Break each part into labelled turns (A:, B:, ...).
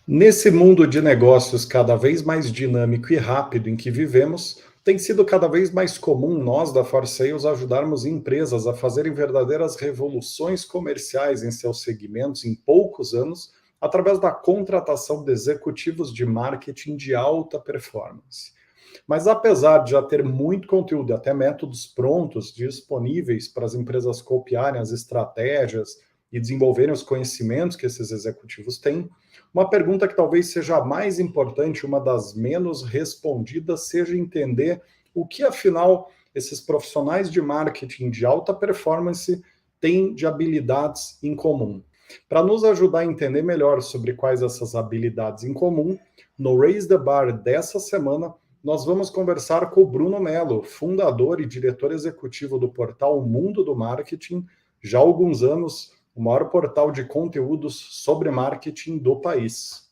A: Nesse mundo de negócios cada vez mais dinâmico e rápido em que vivemos, tem sido cada vez mais comum nós da For Sales ajudarmos empresas a fazerem verdadeiras revoluções comerciais em seus segmentos em poucos anos, através da contratação de executivos de marketing de alta performance. Mas apesar de já ter muito conteúdo e até métodos prontos disponíveis para as empresas copiarem as estratégias e desenvolverem os conhecimentos que esses executivos têm, uma pergunta que talvez seja a mais importante, uma das menos respondidas, seja entender o que, afinal, esses profissionais de marketing de alta performance têm de habilidades em comum. Para nos ajudar a entender melhor sobre quais essas habilidades em comum, no Raise the Bar dessa semana, nós vamos conversar com o Bruno Mello, fundador e diretor executivo do portal Mundo do Marketing, já há alguns anos, o maior portal de conteúdos sobre marketing do país.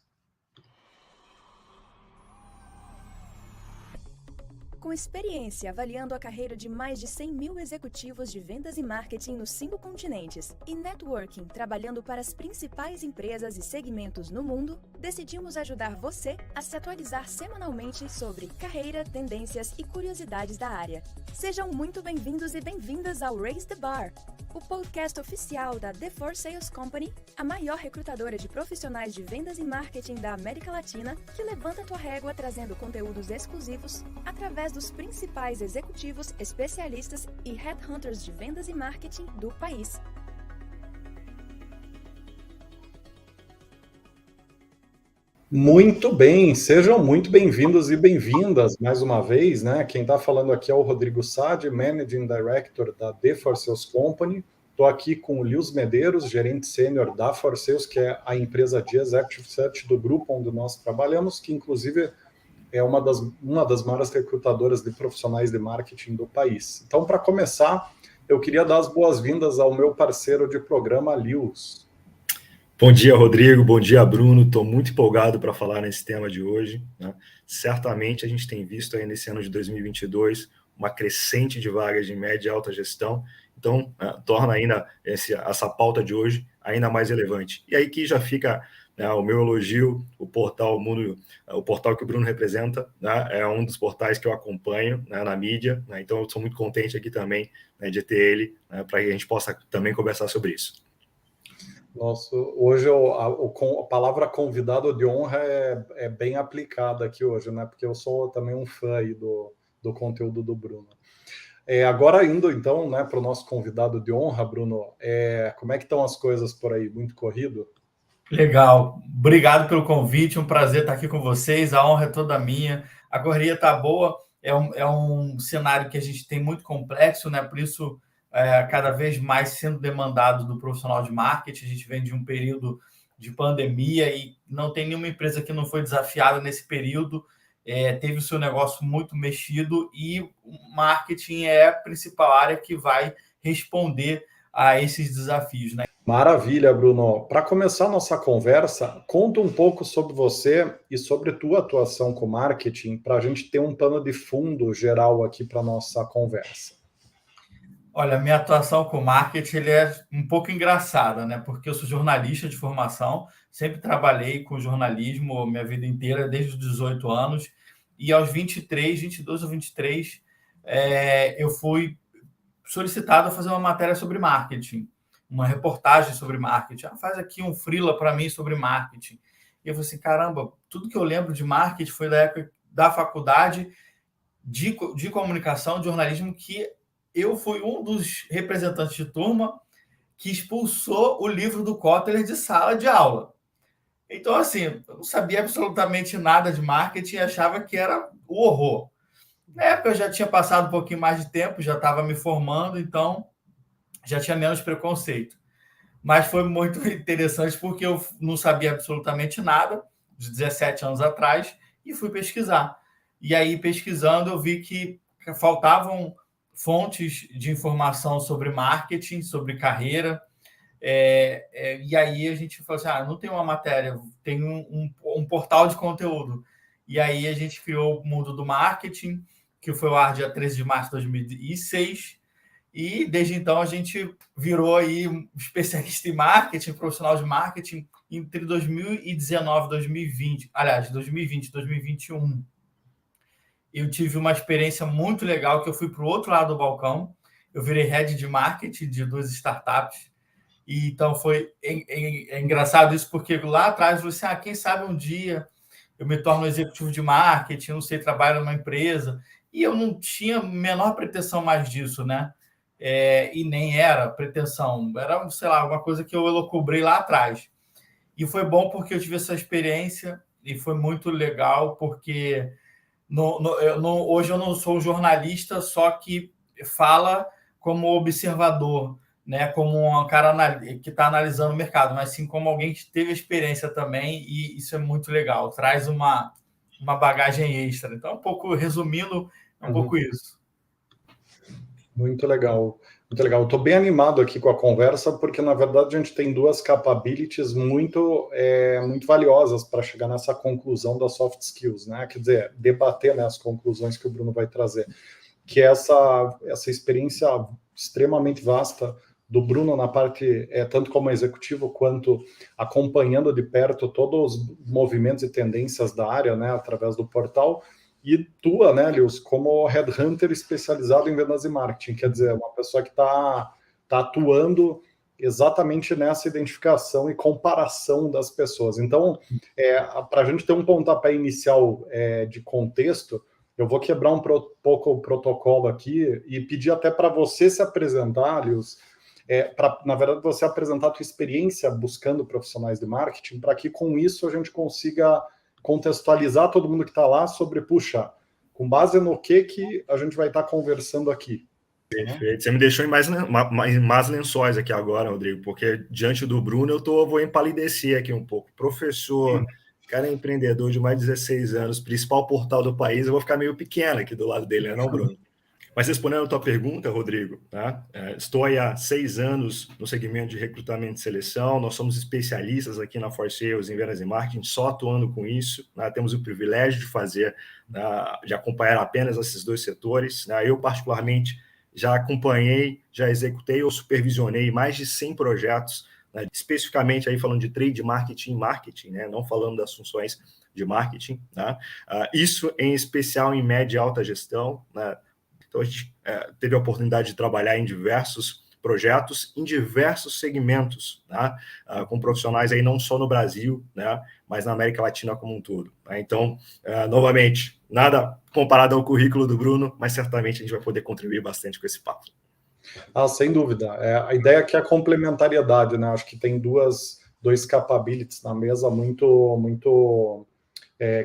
B: Com experiência avaliando a carreira de mais de 100 mil executivos de vendas e marketing nos 5 continentes e networking trabalhando para as principais empresas e segmentos no mundo, decidimos ajudar você a se atualizar semanalmente sobre carreira, tendências e curiosidades da área. Sejam muito bem-vindos e bem-vindas ao Raise the Bar, o podcast oficial da The For Sales Company, a maior recrutadora de profissionais de vendas e marketing da América Latina, que levanta tua régua trazendo conteúdos exclusivos através dos principais executivos, especialistas e headhunters de vendas e marketing do país.
A: Muito bem, sejam muito bem-vindos e bem-vindas mais uma vez, né? Quem está falando aqui é o Rodrigo Sade, Managing Director da The For Sales Company. Estou aqui com o Lils Medeiros, gerente sênior da For Sales, que é a empresa de Executive Search do grupo onde nós trabalhamos, que inclusive é uma das maiores recrutadoras de profissionais de marketing do país. Então, para começar, eu queria dar as boas-vindas ao meu parceiro de programa, Lils.
C: Bom dia, Rodrigo. Bom dia, Bruno. Estou muito empolgado para falar nesse tema de hoje, né? Certamente a gente tem visto aí nesse ano de 2022 uma crescente de vagas de média e alta gestão, então torna ainda essa pauta de hoje ainda mais relevante. E aí que já fica, né, o meu elogio, o portal Mundo, o portal que o Bruno representa, né, é um dos portais que eu acompanho, né, na mídia, né, então eu sou muito contente aqui também, né, de ter ele, né, para que a gente possa também conversar sobre isso.
A: Nossa, hoje a palavra convidado de honra é bem aplicada aqui hoje, né? Porque eu sou também um fã aí do conteúdo do Bruno. Agora indo então, né, para o nosso convidado de honra, Bruno, como é que estão as coisas por aí? Muito corrido?
D: Legal, obrigado pelo convite, um prazer estar aqui com vocês, a honra é toda minha, a correria está boa, é um cenário que a gente tem muito complexo, né? Por isso, cada vez mais sendo demandado do profissional de marketing, a gente vem de um período de pandemia e não tem nenhuma empresa que não foi desafiada nesse período, teve o seu negócio muito mexido e o marketing é a principal área que vai responder a esses desafios, né?
A: Maravilha, Bruno. Para começar nossa conversa, conta um pouco sobre você e sobre tua atuação com marketing, para a gente ter um pano de fundo geral aqui para nossa conversa.
D: Olha, minha atuação com marketing ele é um pouco engraçada, né? Porque eu sou jornalista de formação, sempre trabalhei com jornalismo minha vida inteira, desde os 18 anos, e aos 22 ou 23, eu fui solicitado a fazer uma matéria sobre marketing, uma reportagem sobre marketing. Faz aqui um freela para mim sobre marketing. E eu falei assim, caramba, tudo que eu lembro de marketing foi da época da faculdade de comunicação, de jornalismo, que eu fui um dos representantes de turma que expulsou o livro do Kotler de sala de aula. Então, assim, eu não sabia absolutamente nada de marketing e achava que era o horror. Na época eu já tinha passado um pouquinho mais de tempo, já estava me formando, então já tinha menos preconceito. Mas foi muito interessante porque eu não sabia absolutamente nada, de 17 anos atrás, e fui pesquisar. E aí, pesquisando, eu vi que faltavam fontes de informação sobre marketing, sobre carreira. E aí a gente falou assim, não tem uma matéria, tem um portal de conteúdo. E aí a gente criou o Mundo do Marketing, que foi ao ar dia 13 de março de 2006, E desde então a gente virou aí um especialista em marketing, profissional de marketing entre 2019 e 2020. Aliás, 2020 e 2021. Eu tive uma experiência muito legal que eu fui para o outro lado do balcão. Eu virei head de marketing de 2 startups. E então foi engraçado isso, porque lá atrás eu falei assim, quem sabe um dia eu me torno executivo de marketing, não sei, trabalho numa empresa. E eu não tinha a menor pretensão mais disso, né? E nem era pretensão, era, sei lá, uma coisa que eu elucubrei lá atrás. E foi bom porque eu tive essa experiência e foi muito legal, porque hoje eu não sou um jornalista só que fala como observador, né, como um cara que está analisando o mercado, mas sim como alguém que teve experiência também, e isso é muito legal, traz uma bagagem extra. Então, um pouco resumindo, um pouco isso.
A: Muito legal, muito legal. Estou bem animado aqui com a conversa, porque na verdade a gente tem 2 capabilities muito valiosas para chegar nessa conclusão das soft skills, né? Quer dizer, debater, né, as conclusões que o Bruno vai trazer, que é essa experiência extremamente vasta do Bruno na parte, tanto como executivo, quanto acompanhando de perto todos os movimentos e tendências da área, né, através do portal, e tua, né, Lius, como headhunter especializado em vendas e marketing, quer dizer, uma pessoa que está atuando exatamente nessa identificação e comparação das pessoas. Então, para a gente ter um pontapé inicial de contexto, eu vou quebrar pouco o protocolo aqui e pedir até para você se apresentar, Lius, para, na verdade, você apresentar a tua experiência buscando profissionais de marketing, para que com isso a gente consiga contextualizar todo mundo que está lá sobre, puxa, com base no que a gente vai estar conversando aqui.
C: Perfeito. Você me deixou em mais lençóis aqui agora, Rodrigo, porque diante do Bruno eu vou empalidecer aqui um pouco. Professor, cara é empreendedor de mais de 16 anos, principal portal do país, eu vou ficar meio pequeno aqui do lado dele, não, Bruno? Mas respondendo a tua pergunta, Rodrigo, tá? Estou aí há 6 anos no segmento de recrutamento e seleção, nós somos especialistas aqui na For Sales em vendas e marketing, só atuando com isso, né? Temos o privilégio de fazer, de acompanhar apenas esses 2 setores, né? Eu, particularmente, já acompanhei, já executei ou supervisionei mais de 100 projetos, né? Especificamente aí falando de trade marketing e marketing, né? Não falando das funções de marketing, né? Isso em especial em média e alta gestão, né? Então, a gente teve a oportunidade de trabalhar em diversos projetos, em diversos segmentos, né? Com profissionais aí não só no Brasil, né? Mas na América Latina como um todo. Né? Então, novamente, nada comparado ao currículo do Bruno, mas certamente a gente vai poder contribuir bastante com esse papo.
A: Sem dúvida. A ideia aqui é a complementariedade, né? Acho que tem dois capabilities na mesa muito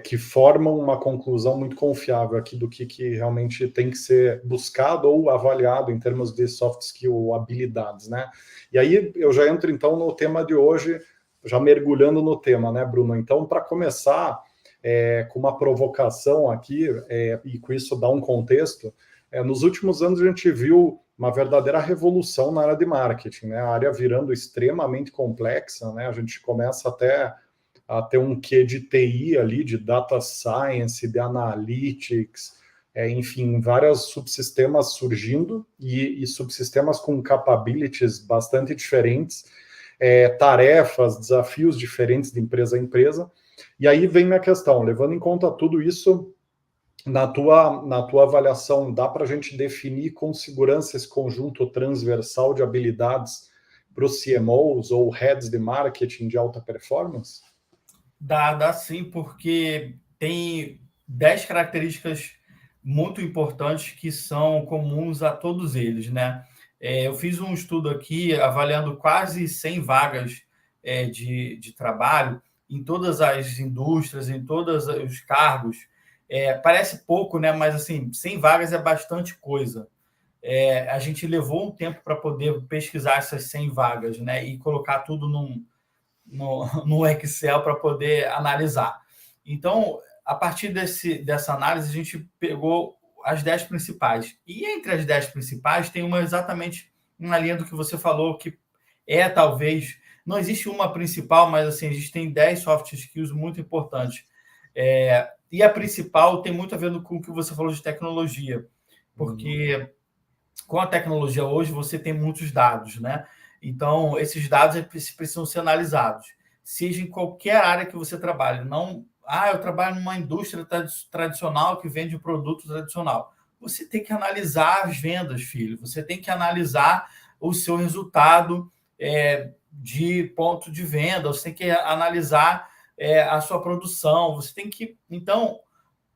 A: que formam uma conclusão muito confiável aqui do que realmente tem que ser buscado ou avaliado em termos de soft skill, habilidades, né? E aí eu já entro, então, no tema de hoje, já mergulhando no tema, né, Bruno? Então, para começar com uma provocação aqui, e com isso dar um contexto, nos últimos anos a gente viu uma verdadeira revolução na área de marketing, né? A área virando extremamente complexa, né? A gente começa até a ter um quê de TI ali, de data science, de analytics, enfim, vários subsistemas surgindo e subsistemas com capabilities bastante diferentes, tarefas, desafios diferentes de empresa a empresa. E aí vem minha questão, levando em conta tudo isso, na tua avaliação, dá para a gente definir com segurança esse conjunto transversal de habilidades para os CMOs ou heads de marketing de alta performance?
D: Dá sim, porque tem 10 características muito importantes que são comuns a todos eles, né? Eu fiz um estudo aqui avaliando quase 100 vagas de trabalho em todas as indústrias, em todos os cargos. Parece pouco, né? Mas assim, 100 vagas é bastante coisa. A gente levou um tempo para poder pesquisar essas 100 vagas, né? E colocar tudo no Excel para poder analisar. Então, a partir dessa análise, a gente pegou as 10 principais. E entre as 10 principais, tem uma exatamente na linha do que você falou, que talvez... Não existe uma principal, mas assim, existem 10 soft skills muito importantes. E a principal tem muito a ver com o que você falou de tecnologia, porque com a tecnologia hoje, você tem muitos dados, né? Então, esses dados precisam ser analisados, seja em qualquer área que você trabalhe. Não, eu trabalho numa indústria tradicional que vende um produto tradicional. Você tem que analisar as vendas, filho. Você tem que analisar o seu resultado de ponto de venda. Você tem que analisar a sua produção. Você tem que... Então,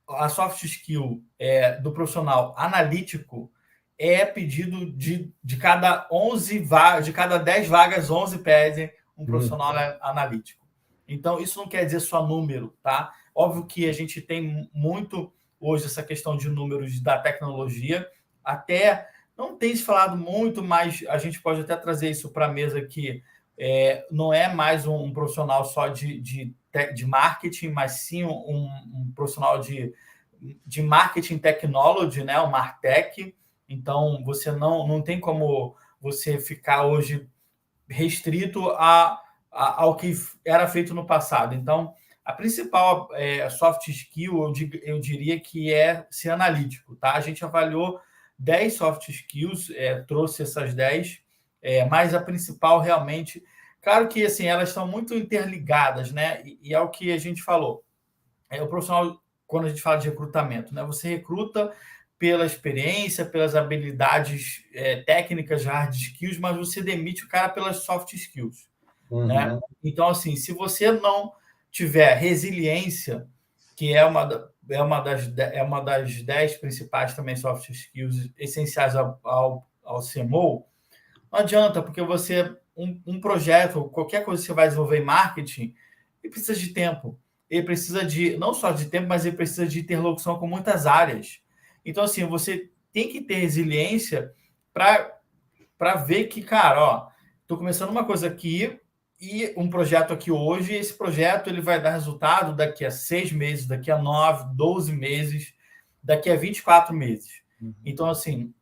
D: a soft skill do profissional analítico é pedido de cada 11 vagas, de cada 10 vagas, 11 pedem um profissional analítico. Então, isso não quer dizer só número, tá? Óbvio que a gente tem muito hoje essa questão de números da tecnologia, até não tem se falado muito, mas a gente pode até trazer isso para a mesa que não é mais um profissional só de marketing, mas sim um profissional de marketing technology, né? O Martech. Então, você não tem como você ficar hoje restrito ao que era feito no passado. Então, a principal soft skill, eu diria que é ser analítico. Tá? A gente avaliou 10 soft skills, trouxe essas 10, mas a principal realmente... Claro que assim, elas estão muito interligadas, né? E é o que a gente falou. O profissional, quando a gente fala de recrutamento, né? Você recruta pela experiência, pelas habilidades técnicas, hard skills, mas você demite o cara pelas soft skills. Né? Então, assim, se você não tiver resiliência, que é uma das 10 principais também soft skills essenciais ao CMO, não adianta, porque você, um projeto, qualquer coisa que você vai desenvolver em marketing, ele precisa de tempo. Ele precisa não só de tempo, mas ele precisa de interlocução com muitas áreas. Então, assim, você tem que ter resiliência para ver que, cara, estou começando uma coisa aqui e um projeto aqui hoje, e esse projeto ele vai dar resultado daqui a 6 meses, daqui a 9, 12 meses, daqui a 24 meses. Então, assim,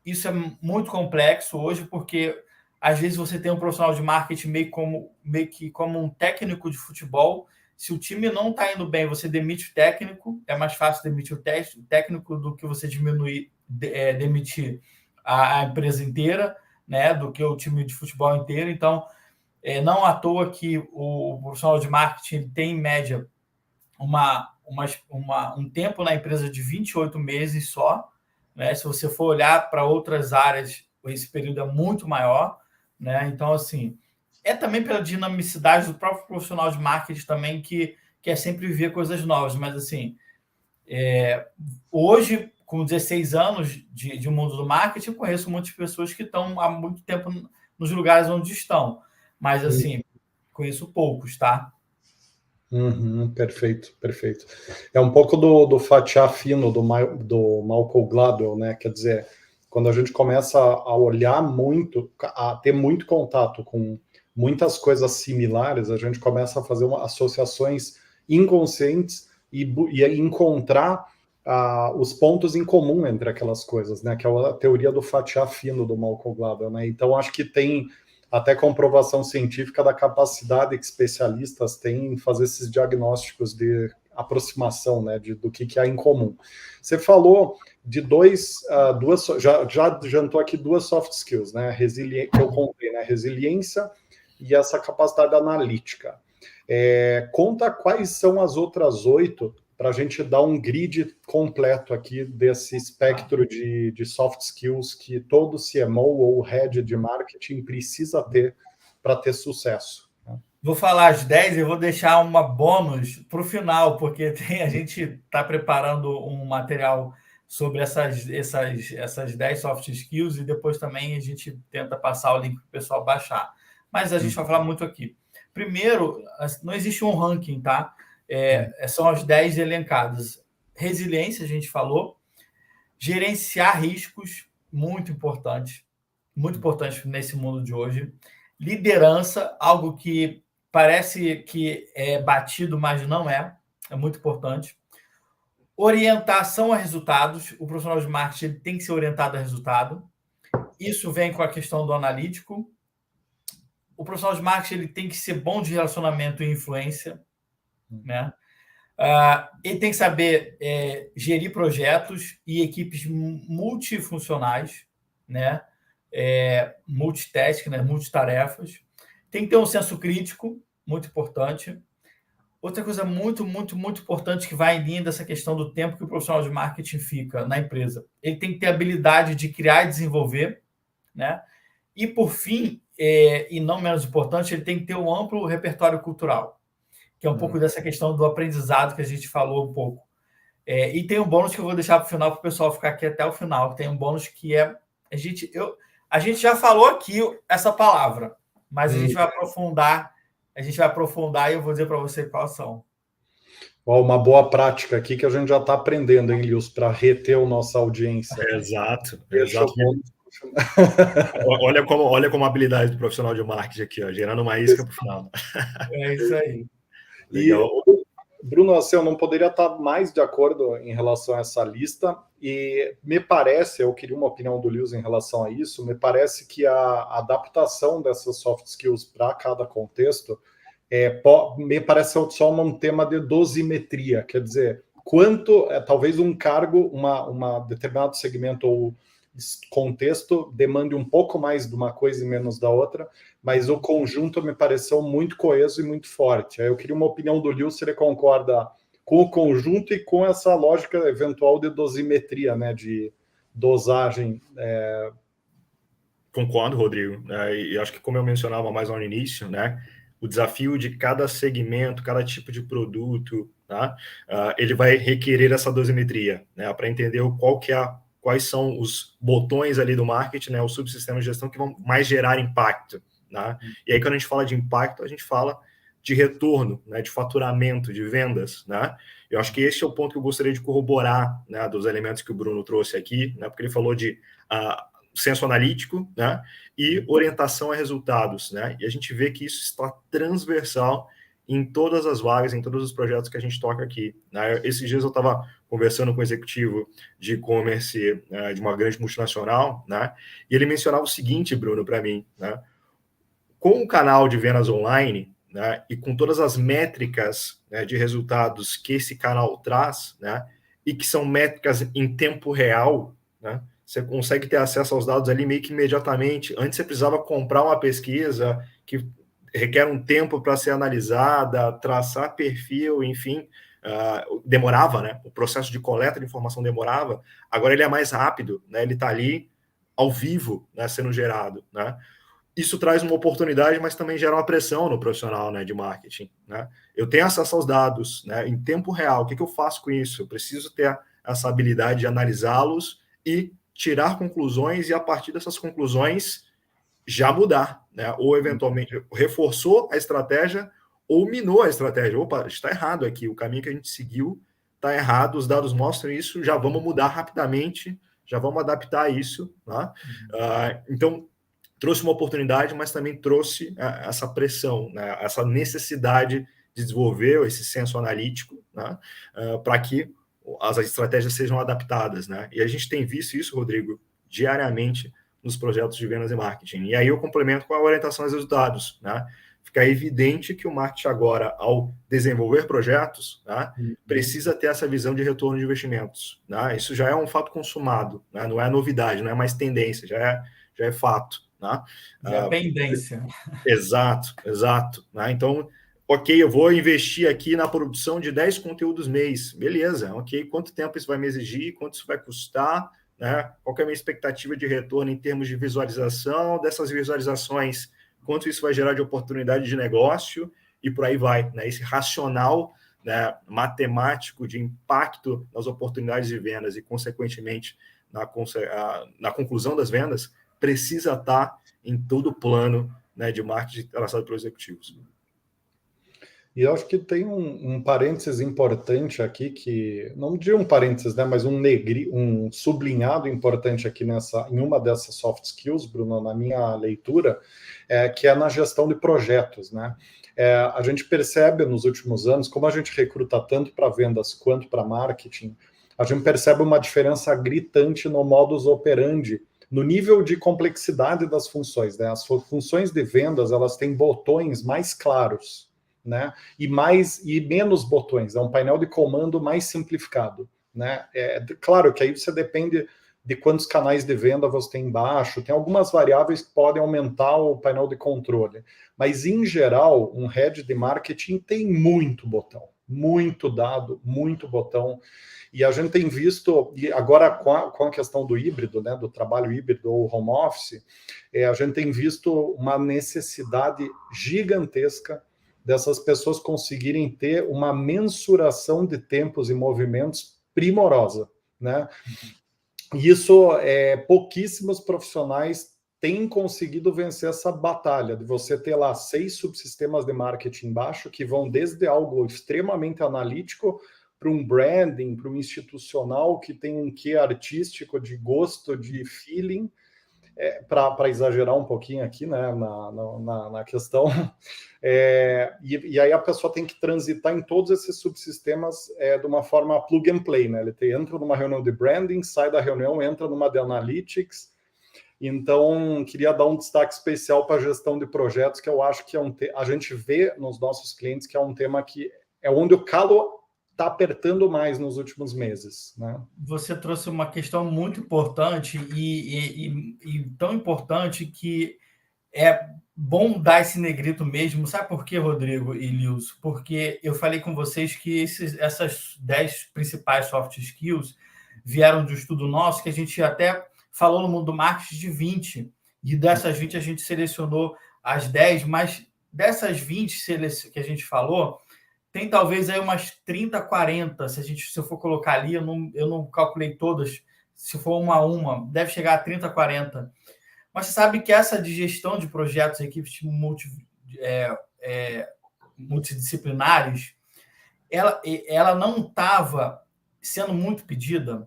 D: isso é muito complexo hoje, porque às vezes você tem um profissional de marketing meio que como um técnico de futebol. Se o time não está indo bem, você demite o técnico. É mais fácil demitir o técnico do que você demitir a empresa inteira, né, do que o time de futebol inteiro. Então, não à toa que o profissional de marketing tem, em média, um tempo na empresa de 28 meses só. Né? Se você for olhar para outras áreas, esse período é muito maior. Né? Então, assim... também pela dinamicidade do próprio profissional de marketing também, que quer sempre viver coisas novas. Mas, assim, hoje, com 16 anos de mundo do marketing, eu conheço muitas pessoas que estão há muito tempo nos lugares onde estão. Mas, assim, conheço poucos, tá?
A: Perfeito, perfeito. É um pouco do fatiar fino do Malcolm Gladwell, né? Quer dizer, quando a gente começa a olhar muito, a ter muito contato com muitas coisas similares, a gente começa a fazer associações inconscientes e encontrar os pontos em comum entre aquelas coisas, né? Que é a teoria do fatiar fino do Malcolm Gladwell, né? Então, acho que tem até comprovação científica da capacidade que especialistas têm em fazer esses diagnósticos de aproximação, né? Do que há em comum. Você falou de já jantou aqui 2 soft skills, né? Que eu contei, né? Resiliência e essa capacidade analítica. Conta quais são as outras 8 para a gente dar um grid completo aqui desse espectro de soft skills que todo CMO ou head de marketing precisa ter para ter sucesso.
D: Vou falar as 10 e vou deixar uma bônus para o final, porque a gente está preparando um material sobre essas 10 soft skills e depois também a gente tenta passar o link para o pessoal baixar. Mas a gente vai falar muito aqui. Primeiro, não existe um ranking, tá? São as 10 elencadas. Resiliência, a gente falou. Gerenciar riscos, muito importante nesse mundo de hoje. Liderança, algo que parece que é batido, mas não é muito importante. Orientação a resultados, o profissional de marketing tem que ser orientado a resultado. Isso vem com a questão do analítico. O profissional de marketing ele tem que ser bom de relacionamento e influência, né? Ele tem que saber gerir projetos e equipes multifuncionais, né? Multitasking, né? Multitarefas. Tem que ter um senso crítico, muito importante. Outra coisa muito, muito, muito importante que vai em linha dessa questão do tempo que o profissional de marketing fica na empresa. Ele tem que ter habilidade de criar e desenvolver, né? E, por fim, e não menos importante, ele tem que ter um amplo repertório cultural, que é um pouco dessa questão do aprendizado que a gente falou um pouco. E tem um bônus que eu vou deixar para o final, para o pessoal ficar aqui até o final. Tem um bônus que é... A gente já falou aqui essa palavra, mas a gente vai aprofundar. A gente vai aprofundar e eu vou dizer para você quais são.
A: Uma boa prática aqui que a gente já está aprendendo, hein, Lils, para reter a nossa audiência.
C: Exato. Olha como a habilidade do profissional de marketing aqui, ó, gerando uma isca para o final.
D: É isso aí.
A: Legal. E, Bruno, assim, eu não poderia estar mais de acordo em relação a essa lista, e me parece, eu queria uma opinião do Lils em relação a isso, me parece que a adaptação dessas soft skills para cada contexto me parece só um tema de dosimetria, quer dizer, talvez um cargo, uma determinado segmento ou contexto demande um pouco mais de uma coisa e menos da outra, mas o conjunto me pareceu muito coeso e muito forte. Eu queria uma opinião do Lils, se ele concorda com o conjunto e com essa lógica eventual de dosimetria, né, de dosagem.
C: Concordo, Rodrigo. E acho que, como eu mencionava mais no início, né, o desafio de cada segmento, cada tipo de produto, tá, ele vai requerer essa dosimetria, né, para entender quais são os botões ali do marketing, né, os subsistemas de gestão que vão mais gerar impacto. Né? E aí, quando a gente fala de impacto, a gente fala de retorno, né, de faturamento, de vendas. Né? Eu acho que esse é o ponto que eu gostaria de corroborar, né, dos elementos que o Bruno trouxe aqui, né, porque ele falou de senso analítico, né, e orientação a resultados. Né? E a gente vê que isso está transversal em todas as vagas, em todos os projetos que a gente toca aqui. Né? Esses dias eu estava conversando com um executivo de e-commerce de uma grande multinacional, né? E ele mencionava o seguinte, Bruno, para mim, né? Com o canal de vendas online, né, e com todas as métricas, né, de resultados que esse canal traz, né, e que são métricas em tempo real, né, você consegue ter acesso aos dados ali meio que imediatamente. Antes você precisava comprar uma pesquisa que requer um tempo para ser analisada, traçar perfil, enfim, demorava, né? O processo de coleta de informação demorava. Agora ele é mais rápido, né? Ele está ali ao vivo, né, sendo gerado, né? Isso traz uma oportunidade, mas também gera uma pressão no profissional, né, de marketing. Né? Eu tenho acesso aos dados, né, em tempo real. O que eu faço com isso? Eu preciso ter essa habilidade de analisá-los e tirar conclusões, e a partir dessas conclusões já mudar, né? Ou eventualmente reforçou a estratégia ou minou a estratégia. Opa, está errado aqui, o caminho que a gente seguiu está errado, os dados mostram isso, já vamos mudar rapidamente, já vamos adaptar isso. Tá? Então, trouxe uma oportunidade, mas também trouxe essa pressão, né? Essa necessidade de desenvolver esse senso analítico, né? Para que as estratégias sejam adaptadas. Né? E a gente tem visto isso, Rodrigo, diariamente nos projetos de vendas e marketing. E aí eu complemento com a orientação aos resultados. Né? Fica evidente que o marketing agora, ao desenvolver projetos, né, precisa ter essa visão de retorno de investimentos. Né? Isso já é um fato consumado, né? Não é novidade, não é mais tendência, já é fato. Né?
D: É pendência.
C: Exato. Né? Então, ok, eu vou investir aqui na produção de 10 conteúdos mês. Beleza, ok. Quanto tempo isso vai me exigir? Quanto isso vai custar? Né? Qual que é a minha expectativa de retorno em termos de visualização dessas visualizações? Quanto isso vai gerar de oportunidade de negócio? E por aí vai. Né? Esse racional, né, matemático de impacto nas oportunidades de vendas e, consequentemente, na conclusão das vendas, precisa estar em todo o plano, né, de marketing traçado pelos executivos.
A: E eu acho que tem um parênteses importante aqui, que não diria um parênteses, né, mas um sublinhado importante aqui em uma dessas soft skills, Bruno, na minha leitura, que é na gestão de projetos. Né? A gente percebe nos últimos anos, como a gente recruta tanto para vendas quanto para marketing, a gente percebe uma diferença gritante no modus operandi, no nível de complexidade das funções. Né? As funções de vendas, elas têm botões mais claros, né? e menos botões, é um painel de comando mais simplificado. Né? Claro que aí você depende de quantos canais de venda você tem embaixo, tem algumas variáveis que podem aumentar o painel de controle. Mas, em geral, um head de marketing tem muito botão, muito dado, muito botão. E a gente tem visto, e agora com a questão do híbrido, né, do trabalho híbrido ou home office, a gente tem visto uma necessidade gigantesca dessas pessoas conseguirem ter uma mensuração de tempos e movimentos primorosa, né? E isso, pouquíssimos profissionais têm conseguido vencer essa batalha de você ter lá 6 subsistemas de marketing embaixo que vão desde algo extremamente analítico para um branding, para um institucional que tem um quê artístico, de gosto, de feeling, para exagerar um pouquinho aqui, né, na questão. E aí a pessoa tem que transitar em todos esses subsistemas de uma forma plug and play, né? Ele entra numa reunião de branding, sai da reunião, entra numa de analytics. Então, queria dar um destaque especial para a gestão de projetos, que eu acho que a gente vê nos nossos clientes que é um tema que é onde o calo está apertando mais nos últimos meses, né?
D: Você trouxe uma questão muito importante e tão importante que é bom dar esse negrito mesmo. Sabe por quê, Rodrigo e Lewis? Porque eu falei com vocês que essas 10 principais soft skills vieram de um estudo nosso que a gente até falou no mundo do marketing de 20. E dessas 20 a gente selecionou as 10, mas dessas 20 que a gente falou, tem talvez aí umas 30, 40, se eu for colocar ali, eu não calculei todas, se for uma a uma, deve chegar a 30, 40. Mas você sabe que essa de gestão de projetos, equipes multidisciplinares, ela não estava sendo muito pedida.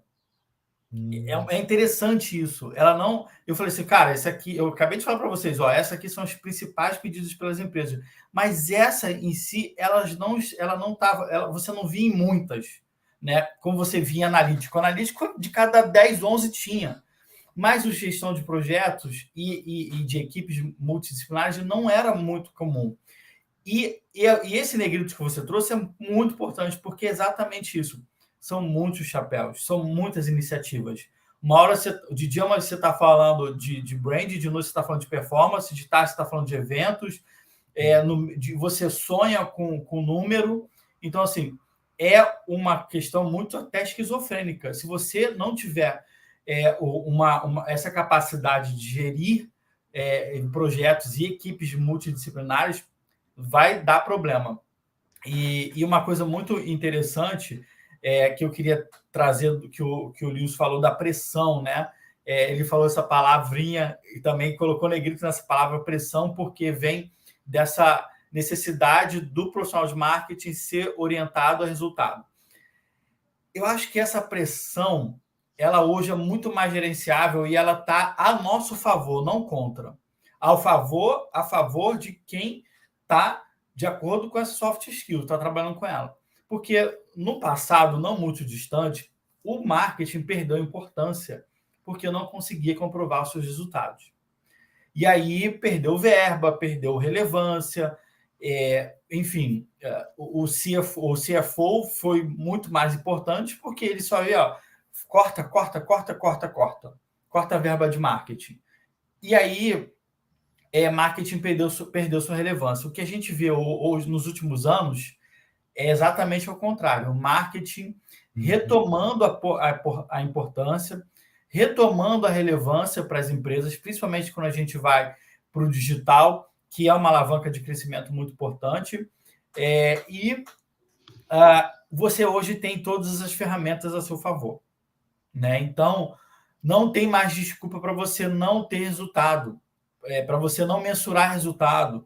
D: É interessante isso. Ela não. Eu falei assim, cara, essa aqui, eu acabei de falar para vocês, ó, essa aqui são os principais pedidos pelas empresas. Mas essa em si, ela não estava. Você não via em muitas, né? Como você via em analítico. Analítico de cada 10, 11 tinha. Mas a gestão de projetos e de equipes multidisciplinares não era muito comum. E esse negrito que você trouxe é muito importante, porque é exatamente isso. São muitos chapéus, são muitas iniciativas. Uma hora, de dia você está falando de brand, de noite você está falando de performance, de tarde você está falando de eventos, você sonha com número. Então, assim, é uma questão muito até esquizofrênica. Se você não tiver essa capacidade de gerir projetos e equipes multidisciplinares, vai dar problema. E uma coisa muito interessante que eu queria trazer, que o Lewis falou da pressão, né? Ele falou essa palavrinha e também colocou negrito nessa palavra pressão, porque vem dessa necessidade do profissional de marketing ser orientado a resultado. Eu acho que essa pressão, ela hoje é muito mais gerenciável e ela está a nosso favor, não contra. A favor de quem está de acordo com essa soft skill, está trabalhando com ela. Porque no passado, não muito distante, o marketing perdeu importância porque não conseguia comprovar os seus resultados. E aí perdeu verba, perdeu relevância, enfim, o CFO foi muito mais importante porque ele só ia, corta a verba de marketing. E aí marketing perdeu sua relevância. O que a gente vê hoje nos últimos anos é exatamente o contrário. O marketing retomando a importância, retomando a relevância para as empresas, principalmente quando a gente vai para o digital, que é uma alavanca de crescimento muito importante. Você hoje tem todas as ferramentas a seu favor, né? Então, não tem mais desculpa para você não ter resultado, para você não mensurar resultado,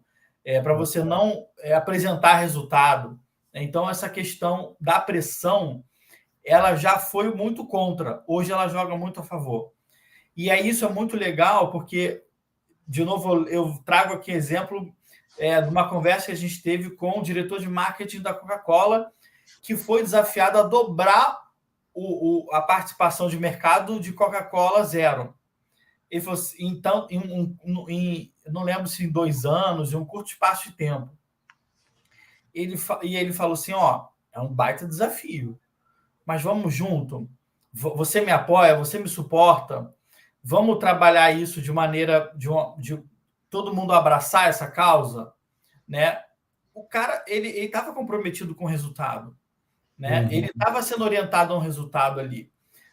D: para você não apresentar resultado. Então, essa questão da pressão, ela já foi muito contra. Hoje, ela joga muito a favor. E isso é muito legal, porque, de novo, eu trago aqui exemplo de uma conversa que a gente teve com o diretor de marketing da Coca-Cola, que foi desafiado a dobrar a participação de mercado de Coca-Cola zero. Ele falou assim, então, não lembro se em 2 anos, em um curto espaço de tempo. Ele falou assim, é um baita desafio, mas vamos junto, você me apoia, você me suporta, vamos trabalhar isso de maneira de todo mundo abraçar essa causa, né? O cara, ele estava comprometido com o resultado, né? Ele estava sendo orientado a um resultado ali.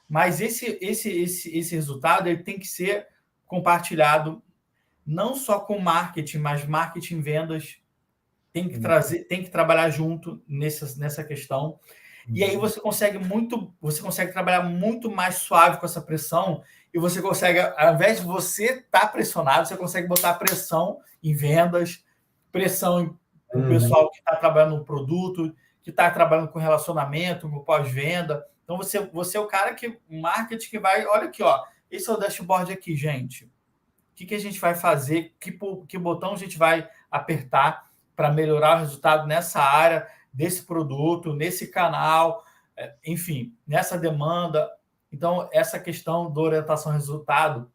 D: Mas esse resultado ele tem que ser compartilhado não só com marketing, mas marketing, vendas, tem que trabalhar junto nessa questão. E aí você consegue trabalhar muito mais suave com essa pressão, e você consegue, ao invés de você estar pressionado, você consegue botar pressão em vendas, pressão no pessoal que está trabalhando no produto, que está trabalhando com relacionamento, com pós-venda. Então, você é o cara que o marketing que vai... Olha aqui, ó, esse é o dashboard aqui, gente. O que a gente vai fazer? Que botão a gente vai apertar para melhorar o resultado nessa área, desse produto, nesse canal, enfim, nessa demanda. Então, essa questão da orientação ao resultado,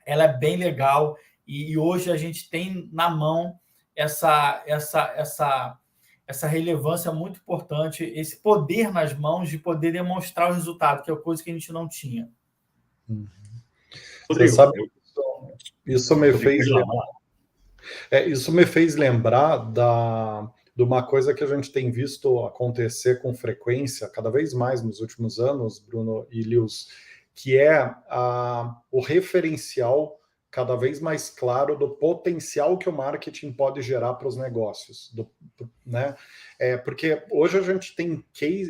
D: ela é bem legal, e hoje a gente tem na mão essa relevância muito importante, esse poder nas mãos de poder demonstrar o resultado, que é coisa que a gente não tinha.
A: Você sabe, isso me fez lembrar de uma coisa que a gente tem visto acontecer com frequência, cada vez mais nos últimos anos, Bruno e Lewis, que é o referencial cada vez mais claro do potencial que o marketing pode gerar para os negócios, né? Porque hoje a gente tem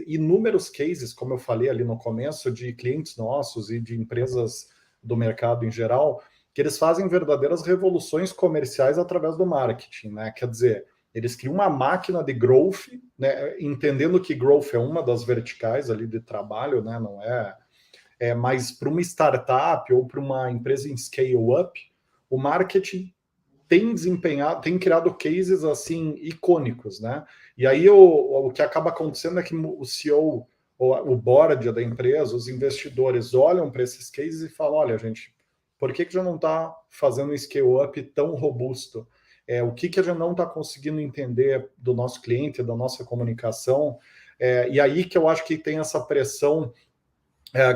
A: inúmeros cases, como eu falei ali no começo, de clientes nossos e de empresas do mercado em geral, que eles fazem verdadeiras revoluções comerciais através do marketing, né? Quer dizer, eles criam uma máquina de growth, né? Entendendo que growth é uma das verticais ali de trabalho, né? Não mas para uma startup ou para uma empresa em scale-up, o marketing tem criado cases assim icônicos, né? E aí o que acaba acontecendo é que o CEO, o board da empresa, os investidores olham para esses cases e falam: olha, gente, por que já não está fazendo um scale-up tão robusto? O que a gente não está conseguindo entender do nosso cliente, da nossa comunicação? E aí que eu acho que tem essa pressão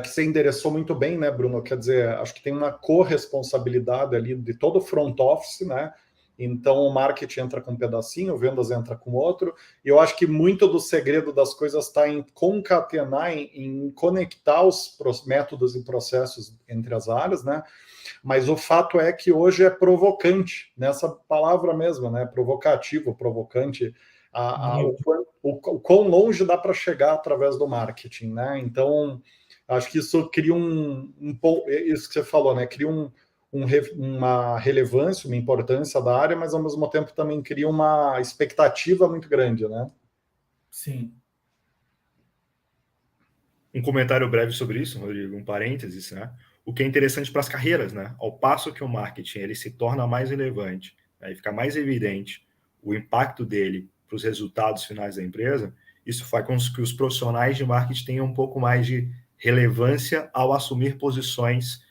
A: que você endereçou muito bem, né, Bruno? Quer dizer, acho que tem uma corresponsabilidade ali de todo o front office, né? Então, o marketing entra com um pedacinho, vendas entra com outro, e eu acho que muito do segredo das coisas está em concatenar, em conectar os métodos e processos entre as áreas, né? Mas o fato é que hoje é provocante, nessa palavra mesmo, né? Provocativo, provocante, o quão longe dá para chegar através do marketing, né? Então, acho que isso cria isso que você falou, né? Cria uma relevância, uma importância da área, mas ao mesmo tempo também cria uma expectativa muito grande, né?
D: Sim.
C: Um comentário breve sobre isso, Rodrigo, um parênteses, né? O que é interessante para as carreiras, né? Ao passo que o marketing ele se torna mais relevante, né? E fica mais evidente o impacto dele para os resultados finais da empresa, isso faz com que os profissionais de marketing tenham um pouco mais de relevância ao assumir posições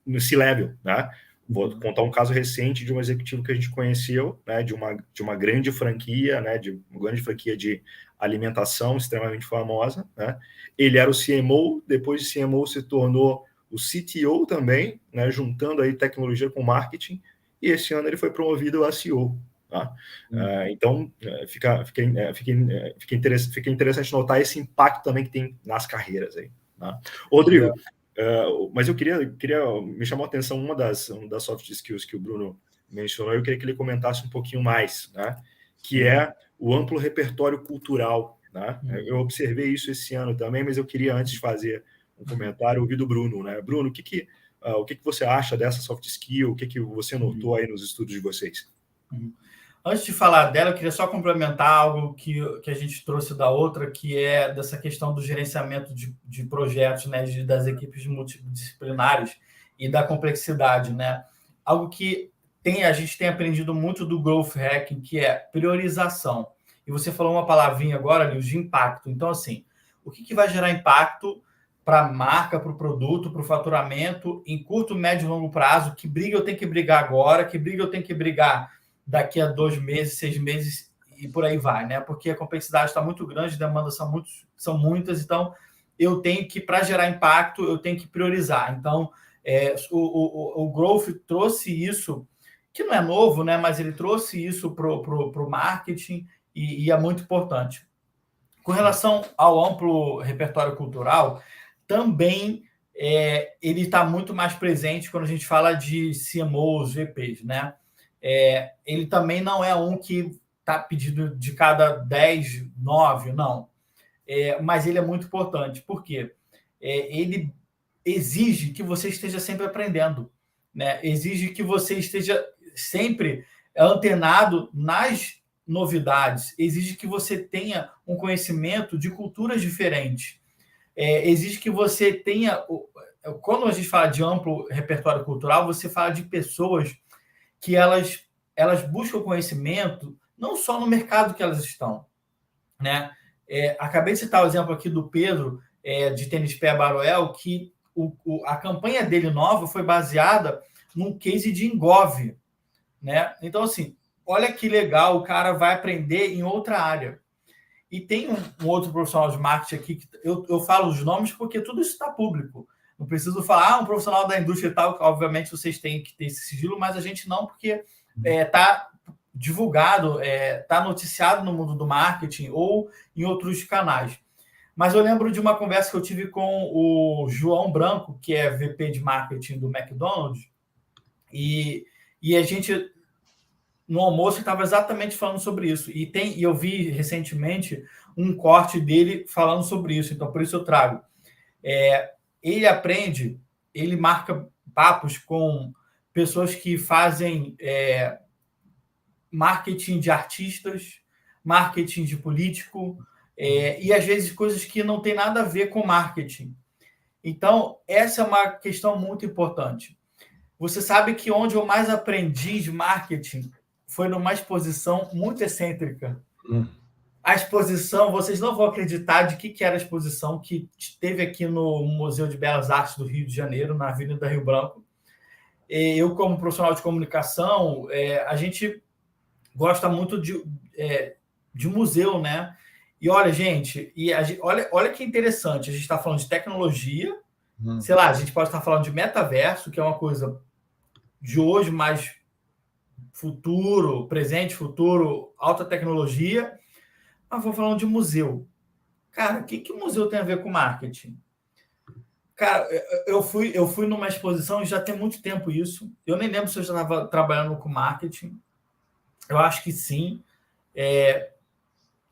C: no C-level, né? Vou contar um caso recente de um executivo que a gente conheceu, né, de uma grande franquia, né, de uma grande franquia de alimentação extremamente famosa, né? Ele era o CMO, depois de CMO se tornou o CTO também, né, juntando aí tecnologia com marketing, e esse ano ele foi promovido a CEO. Tá? Então, fica interessante notar esse impacto também que tem nas carreiras aí. Tá? Rodrigo, mas eu queria me chamou a atenção uma das soft skills que o Bruno mencionou, eu queria que ele comentasse um pouquinho mais, né? Que é o amplo repertório cultural. Né? Eu observei isso esse ano também, mas eu queria, antes de fazer um comentário, ouvir do Bruno. Né? Bruno, o que você acha dessa soft skill? O que você notou aí nos estudos de vocês?
D: Antes de falar dela, eu queria só complementar algo que a gente trouxe da outra, que é dessa questão do gerenciamento de projetos, né, das equipes multidisciplinares e da complexidade, né? Algo que a gente tem aprendido muito do Growth Hacking, que é priorização. E você falou uma palavrinha agora, Lewis, de impacto. Então, assim, o que vai gerar impacto para a marca, para o produto, para o faturamento, em curto, médio e longo prazo? Que briga eu tenho que brigar agora? Que briga eu tenho que brigar daqui a 2 meses, 6 meses e por aí vai, né? Porque a complexidade está muito grande, as demandas são muitas, então eu tenho que, para gerar impacto, eu tenho que priorizar. Então, o Growth trouxe isso, que não é novo, né? Mas ele trouxe isso para o marketing e é muito importante. Com relação ao amplo repertório cultural, também ele está muito mais presente quando a gente fala de CMOs, VPs, né? Ele também não é um que está pedido de cada 10, 9, não. Mas ele é muito importante. Por quê? Ele exige que você esteja sempre aprendendo, né? Exige que você esteja sempre antenado nas novidades, exige que você tenha um conhecimento de culturas diferentes, exige que você tenha... Quando a gente fala de amplo repertório cultural, você fala de pessoas que elas buscam conhecimento não só no mercado que elas estão, né? Acabei de citar o exemplo aqui do Pedro, de Tênis Pé Baroel, que a campanha dele nova foi baseada num case de Engove, né? Então, assim, olha que legal, o cara vai aprender em outra área. E tem um outro profissional de marketing aqui, que eu falo os nomes porque tudo isso está público. Não preciso falar, um profissional da indústria e tal, que obviamente vocês têm que ter esse sigilo, mas a gente não, porque está divulgado, está noticiado no mundo do marketing ou em outros canais. Mas eu lembro de uma conversa que eu tive com o João Branco, que é VP de marketing do McDonald's, e a gente, no almoço, estava exatamente falando sobre isso. E eu vi recentemente um corte dele falando sobre isso, então por isso eu trago. Ele aprende, ele marca papos com pessoas que fazem marketing de artistas, marketing de político, e às vezes coisas que não tem nada a ver com marketing. Então, essa é uma questão muito importante. Você sabe que onde eu mais aprendi de marketing foi numa exposição muito excêntrica. A exposição, vocês não vão acreditar de que era a exposição que teve aqui no Museu de Belas Artes do Rio de Janeiro, na Avenida Rio Branco. Eu, como profissional de comunicação, a gente gosta muito de museu, né? E olha, gente, olha que interessante, a gente está falando de tecnologia, sei lá, a gente pode estar falando de metaverso, que é uma coisa de hoje, mais futuro, presente, futuro, alta tecnologia, mas vou falando de museu. Cara, o que museu tem a ver com marketing? Cara, eu fui numa exposição e já tem muito tempo isso. Eu nem lembro se eu já estava trabalhando com marketing. Eu acho que sim.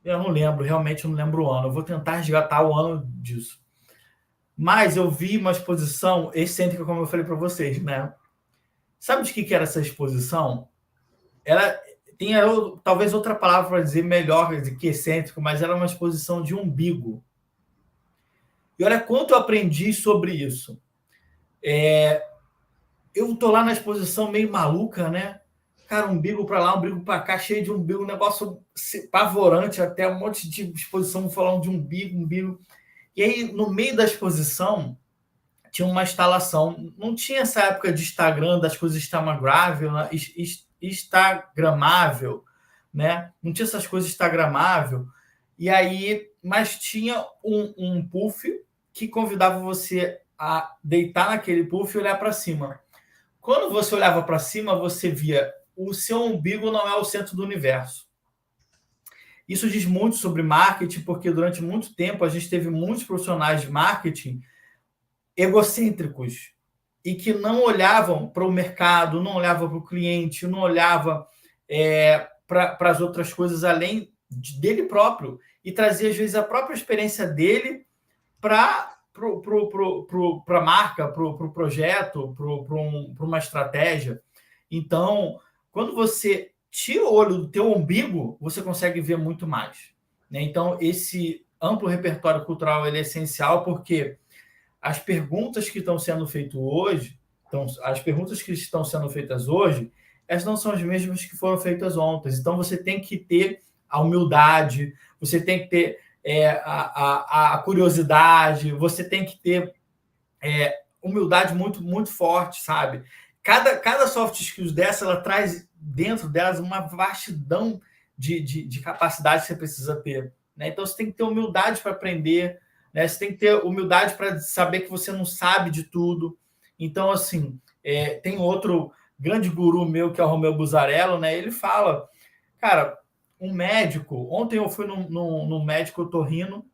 D: Eu não lembro, realmente eu não lembro o ano. Eu vou tentar resgatar o ano disso. Mas eu vi uma exposição excêntrica, como eu falei para vocês, né? Sabe de que era essa exposição? Ela tinha talvez outra palavra para dizer melhor do que excêntrico, mas era uma exposição de umbigo. E olha quanto eu aprendi sobre isso. Eu estou lá na exposição meio maluca, né? Cara, umbigo para lá, umbigo para cá, cheio de umbigo, um negócio apavorante, até um monte de exposição falando de umbigo. E aí, no meio da exposição, tinha uma instalação. Não tinha essa época de Instagram, das coisas instagramável, né? Não tinha essas coisas instagramável. E aí, mas tinha um puff que convidava você a deitar naquele puff e olhar para cima. Quando você olhava para cima, você via o seu umbigo não é o centro do universo. Isso diz muito sobre marketing, porque durante muito tempo a gente teve muitos profissionais de marketing egocêntricos e que não olhavam para o mercado, não olhavam para o cliente, não olhavam para as outras coisas além dele próprio e trazia, às vezes, a própria experiência dele para a marca, para o projeto, para uma estratégia. Então, quando você tira o olho do teu umbigo, você consegue ver muito mais, né? Então, esse amplo repertório cultural ele é essencial porque as perguntas que estão sendo feitas hoje, elas não são as mesmas que foram feitas ontem. Então, você tem que ter a humildade, você tem que ter a curiosidade, você tem que ter humildade muito, muito forte, sabe? Cada soft skills dessa, ela traz dentro delas uma vastidão de capacidade que você precisa ter, né? Então, você tem que ter humildade para aprender, né? Você tem que ter humildade para saber que você não sabe de tudo. Então, assim, tem outro grande guru meu, que é o Romeu Buzarello, né? Ele fala, cara, um médico... Ontem eu fui num médico otorrino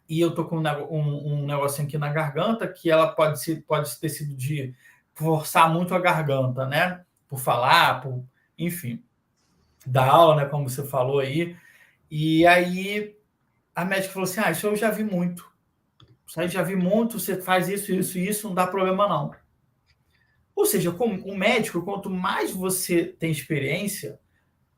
D: e eu tô com um negocinho aqui na garganta, que ela pode ter sido de forçar muito a garganta, né? Por falar, enfim, dar aula, né? Como você falou aí. E aí a médica falou assim, isso eu já vi muito. Isso aí já vi muito, você faz isso, não dá problema não. Ou seja, como um médico, quanto mais você tem experiência,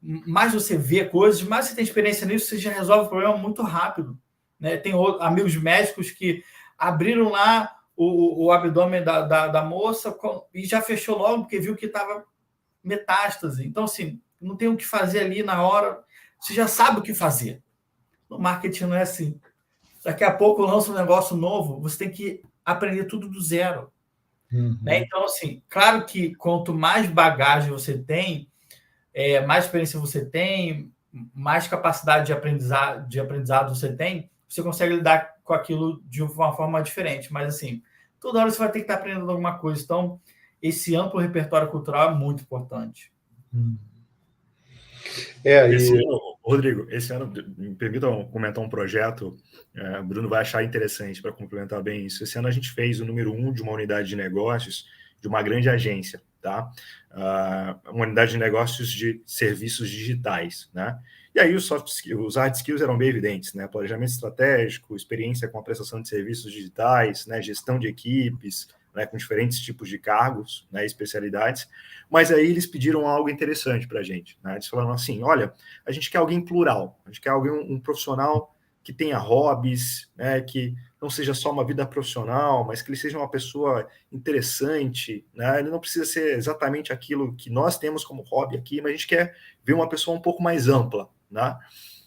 D: mais você vê coisas, mais você tem experiência nisso, você já resolve o problema muito rápido. Né? Tem amigos médicos que abriram lá o abdômen da moça e já fechou logo, porque viu que estava metástase. Então, assim, não tem o que fazer ali na hora, você já sabe o que fazer. No marketing não é assim. Daqui a pouco lança um negócio novo, você tem que aprender tudo do zero. Né? Então, assim, claro que quanto mais bagagem você tem, mais experiência você tem, mais capacidade de aprendizado você tem, você consegue lidar com aquilo de uma forma diferente. Mas, assim, toda hora você vai ter que estar aprendendo alguma coisa. Então, esse amplo repertório cultural é muito importante.
C: Rodrigo, esse ano, me permitam comentar um projeto, o Bruno vai achar interessante para complementar bem isso. Esse ano a gente fez o número 1 de uma unidade de negócios de uma grande agência, tá? Uma unidade de negócios de serviços digitais, né? E aí os soft skills, os hard skills eram bem evidentes, né? Planejamento estratégico, experiência com a prestação de serviços digitais, né? Gestão de equipes, né? Com diferentes tipos de cargos, né? Especialidades. Mas aí eles pediram algo interessante para a gente, né? Eles falaram assim, olha, a gente quer alguém plural, a gente quer alguém, um profissional que tenha hobbies, né? Que não seja só uma vida profissional, mas que ele seja uma pessoa interessante, né? Ele não precisa ser exatamente aquilo que nós temos como hobby aqui, mas a gente quer ver uma pessoa um pouco mais ampla, né?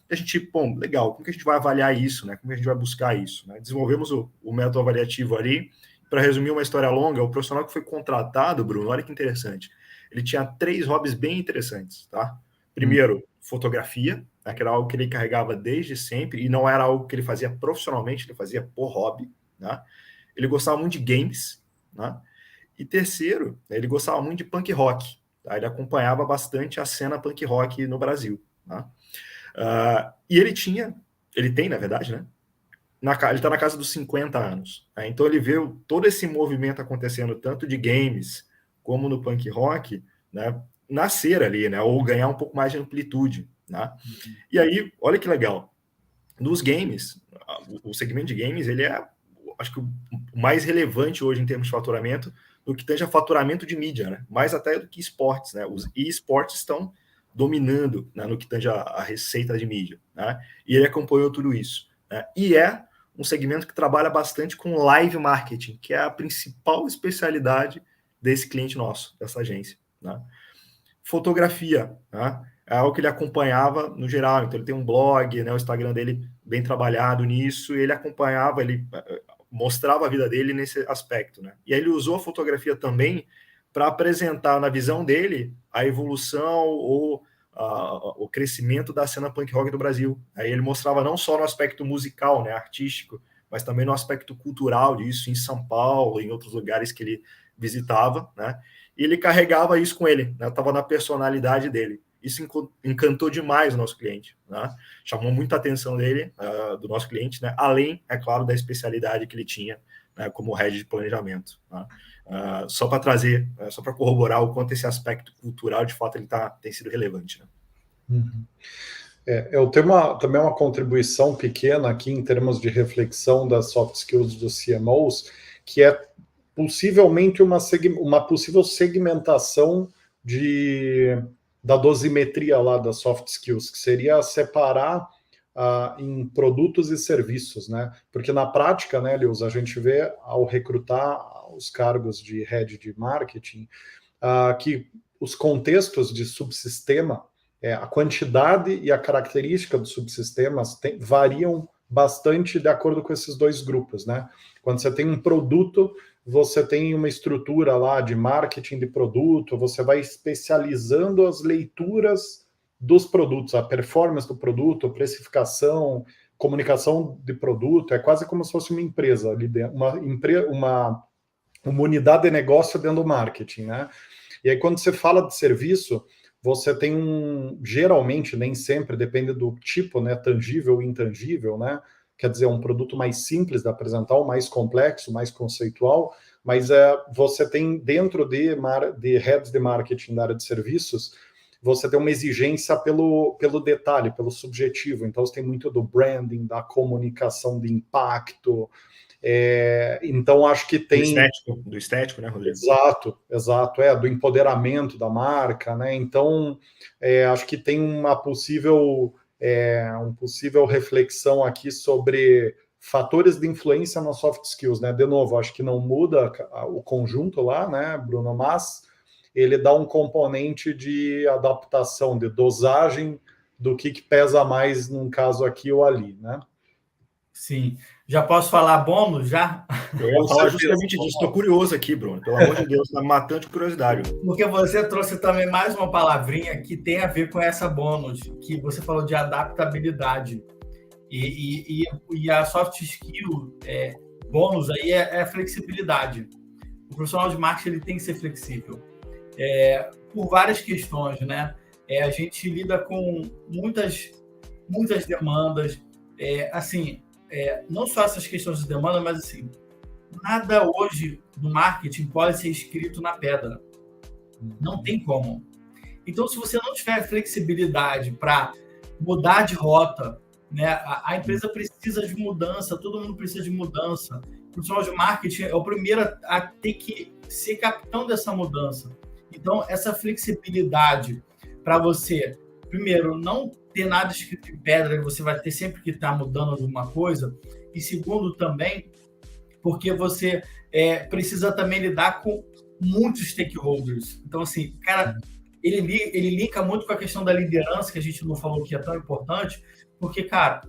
C: E a gente, bom, legal, como que a gente vai avaliar isso, né? Como que a gente vai buscar isso, né? Desenvolvemos o método avaliativo ali. Para resumir uma história longa, o profissional que foi contratado, Bruno, olha que interessante, ele tinha 3 hobbies bem interessantes, tá? Primeiro, fotografia, né, que era algo que ele carregava desde sempre, e não era algo que ele fazia profissionalmente, ele fazia por hobby, né? Ele gostava muito de games, né? E terceiro, ele gostava muito de punk rock, tá? Ele acompanhava bastante a cena punk rock no Brasil, tá? E ele tem, na verdade, né? Ele está na casa dos 50 anos. Né? Então ele vê todo esse movimento acontecendo, tanto de games como no punk rock, né? Nascer ali, né? Ou ganhar um pouco mais de amplitude. Né? E aí, olha que legal. Nos games, o segmento de games, ele é, acho que, o mais relevante hoje em termos de faturamento, do que tange a faturamento de mídia, né? Mais até do que esportes. Né? Os esportes estão dominando, né, no que tange a receita de mídia. Né? E ele acompanhou tudo isso. Né? E é um segmento que trabalha bastante com live marketing, que é a principal especialidade desse cliente nosso, dessa agência. Né? Fotografia, né? É algo que ele acompanhava no geral. Então, ele tem um blog, né? O Instagram dele bem trabalhado nisso, e ele acompanhava, ele mostrava a vida dele nesse aspecto. Né? E aí ele usou a fotografia também para apresentar, na visão dele, a evolução ou o crescimento da cena punk rock do Brasil. Aí ele mostrava não só no aspecto musical, né, artístico, mas também no aspecto cultural disso, em São Paulo, em outros lugares que ele visitava, né? E ele carregava isso com ele, né? Estava na personalidade dele. Isso encantou demais o nosso cliente, né? Chamou muita atenção dele, do nosso cliente, né? Além, é claro, da especialidade que ele tinha, né, como head de planejamento. Né? Só para trazer, só para corroborar o quanto esse aspecto cultural, de fato, ele tem sido relevante. Né?
A: Uhum. Eu tenho também uma contribuição pequena aqui em termos de reflexão das soft skills dos CMOs, que é possivelmente uma possível segmentação da dosimetria lá das soft skills, que seria separar em produtos e serviços, né? Porque na prática, né, Lewis, a gente vê ao recrutar os cargos de head de marketing, que os contextos de subsistema, a quantidade e a característica dos subsistemas variam bastante de acordo com esses dois grupos, né? Quando você tem um produto, você tem uma estrutura lá de marketing de produto, você vai especializando as leituras dos produtos, a performance do produto, a precificação, comunicação de produto é quase como se fosse uma empresa ali dentro, uma unidade de negócio dentro do marketing, né? E aí, quando você fala de serviço, você tem geralmente, nem sempre, depende do tipo, né? Tangível ou intangível, né? Quer dizer, um produto mais simples de apresentar, ou mais complexo, mais conceitual, mas você tem dentro de heads de marketing da área de serviços, você tem uma exigência pelo detalhe, pelo subjetivo. Então, você tem muito do branding, da comunicação de impacto. Então, acho que tem...
C: Do estético, né, Rodrigo?
A: Exato. Do empoderamento da marca, né? Então, acho que tem uma possível reflexão aqui sobre fatores de influência nas soft skills, né? De novo, acho que não muda o conjunto lá, né, Bruno? Mas ele dá um componente de adaptação, de dosagem do que pesa mais num caso aqui ou ali, né?
D: Sim. Já posso falar bônus, já?
C: Eu ia falar justamente disso. Estou curioso aqui, Bruno. Pelo amor de Deus, está me matando de curiosidade.
D: Porque você trouxe também mais uma palavrinha que tem a ver com essa bônus, que você falou de adaptabilidade. E a soft skill, bônus aí é a flexibilidade. O profissional de marketing ele tem que ser flexível. Por várias questões, né? A gente lida com muitas demandas, não só essas questões de demanda, mas assim, nada hoje no marketing pode ser escrito na pedra. Não tem como. Então, se você não tiver flexibilidade para mudar de rota, né, a empresa precisa de mudança, todo mundo precisa de mudança. O profissional de marketing é o primeiro a ter que ser capitão dessa mudança. Então, essa flexibilidade para você, primeiro, não ter nada escrito em pedra, você vai ter sempre que estar mudando alguma coisa. E segundo, também, porque você precisa também lidar com muitos stakeholders. Então, assim, cara, ele linka muito com a questão da liderança, que a gente não falou que é tão importante, porque, cara,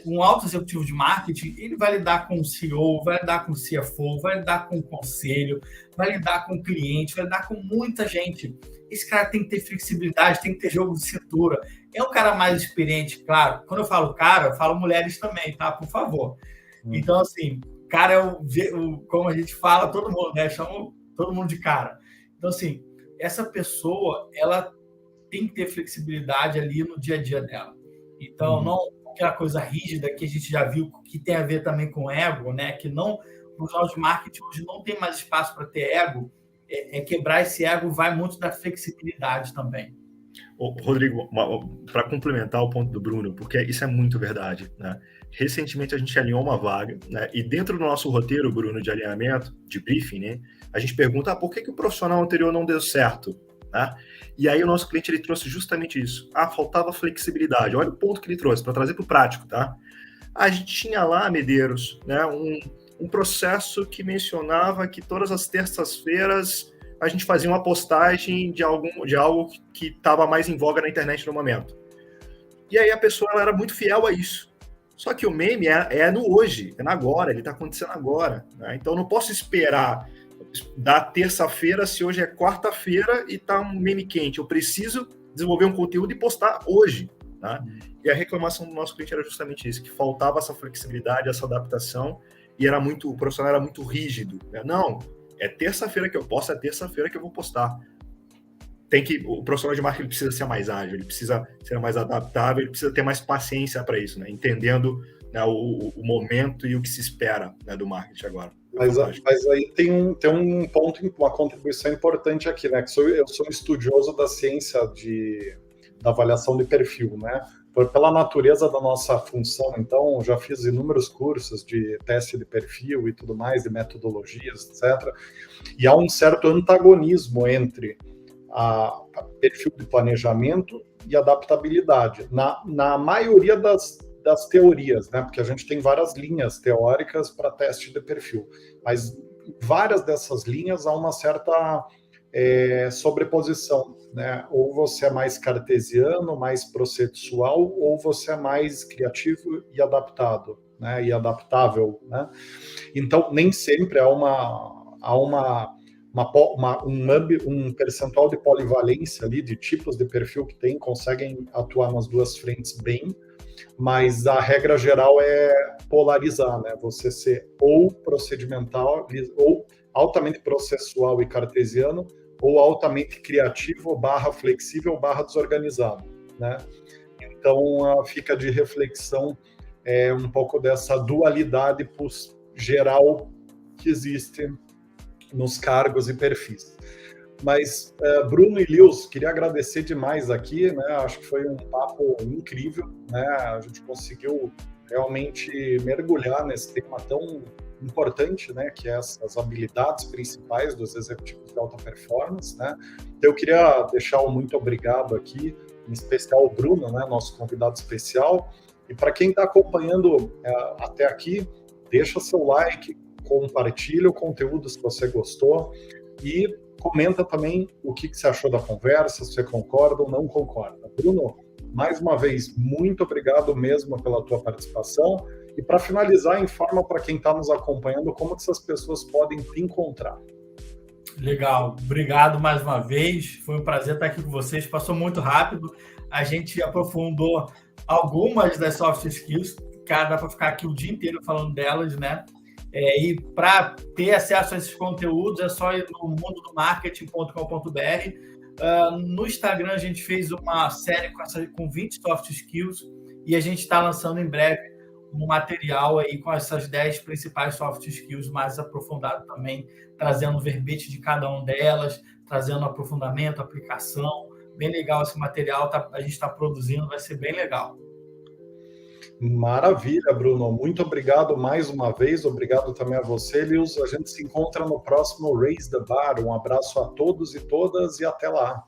D: um alto executivo de marketing, ele vai lidar com o CEO, vai lidar com o CFO, vai lidar com o conselho, vai lidar com o cliente, vai lidar com muita gente. Esse cara tem que ter flexibilidade, tem que ter jogo de cintura. É um cara mais experiente, claro. Quando eu falo cara, eu falo mulheres também, tá? Por favor. Então, assim, cara é como a gente fala, todo mundo, né? Chama todo mundo de cara. Então, assim, essa pessoa, ela tem que ter flexibilidade ali no dia a dia dela. Então, não aquela coisa rígida que a gente já viu, que tem a ver também com ego, né? Que não, o profissional de marketing hoje não tem mais espaço para ter ego. Quebrar esse ego vai muito da flexibilidade também.
C: Rodrigo, para complementar o ponto do Bruno, porque isso é muito verdade, né? Recentemente a gente alinhou uma vaga, né? E dentro do nosso roteiro, Bruno, de alinhamento, de briefing, né? A gente pergunta, por que o profissional anterior não deu certo? Né? E aí o nosso cliente ele trouxe justamente isso. Faltava flexibilidade. Olha o ponto que ele trouxe, para trazer para o prático, tá? A gente tinha lá, Medeiros, né, um processo que mencionava que todas as terças-feiras a gente fazia uma postagem de algo que estava mais em voga na internet no momento. E aí a pessoa ela era muito fiel a isso. Só que o meme é no hoje, é no agora, ele está acontecendo agora. Né? Então eu não posso esperar da terça-feira se hoje é quarta-feira e está um meme quente. Eu preciso desenvolver um conteúdo e postar hoje. Tá? E a reclamação do nosso cliente era justamente isso, que faltava essa flexibilidade, essa adaptação, e o profissional era muito rígido. Né? Não, é terça-feira que eu posto, é terça-feira que eu vou postar. O profissional de marketing ele precisa ser mais ágil, ele precisa ser mais adaptável, ele precisa ter mais paciência para isso, né? Entendendo, né, o momento e o que se espera, né, do marketing agora.
A: Mas aí tem um ponto, uma contribuição importante aqui, né? Que eu sou um estudioso da ciência da avaliação de perfil, né? Pela natureza da nossa função, então, já fiz inúmeros cursos de teste de perfil e tudo mais, de metodologias, etc. E há um certo antagonismo entre a perfil de planejamento e adaptabilidade. Na maioria das teorias, né? Porque a gente tem várias linhas teóricas para teste de perfil, mas várias dessas linhas há uma certa sobreposição, né? Ou você é mais cartesiano, mais processual, ou você é mais criativo e adaptado, né? E adaptável, né? Então, nem sempre há um percentual de polivalência ali, de tipos de perfil que conseguem atuar nas duas frentes bem, mas a regra geral é polarizar, né? Você ser ou procedimental, ou altamente processual e cartesiano, ou altamente criativo, barra flexível, barra desorganizado, né? Então, fica de reflexão um pouco dessa dualidade geral que existe nos cargos e perfis. Mas, Bruno e Lewis, queria agradecer demais aqui, né? Acho que foi um papo incrível, né? A gente conseguiu realmente mergulhar nesse tema tão importante, né? Que é essas habilidades principais dos executivos de alta performance, né? Então, eu queria deixar um muito obrigado aqui, em especial o Bruno, né? Nosso convidado especial. E para quem está acompanhando até aqui, deixa seu like, compartilha o conteúdo se você gostou e comenta também o que você achou da conversa, se você concorda ou não concorda. Bruno, mais uma vez, muito obrigado mesmo pela tua participação. E para finalizar, informa para quem está nos acompanhando como que essas pessoas podem te encontrar.
D: Legal, obrigado mais uma vez. Foi um prazer estar aqui com vocês. Passou muito rápido. A gente aprofundou algumas das soft skills. Cara, dá para ficar aqui o dia inteiro falando delas, né? E para ter acesso a esses conteúdos é só ir no mundodomarketing.com.br. No Instagram a gente fez uma série com 20 soft skills e a gente está lançando em breve um material aí com essas 10 principais soft skills mais aprofundado também, trazendo o verbete de cada uma delas, trazendo aprofundamento, aplicação. Bem legal esse material, a gente está produzindo, vai ser bem legal.
A: Maravilha, Bruno. Muito obrigado mais uma vez. Obrigado também a você, Lewis. A gente se encontra no próximo Raise the Bar. Um abraço a todos e todas e até lá.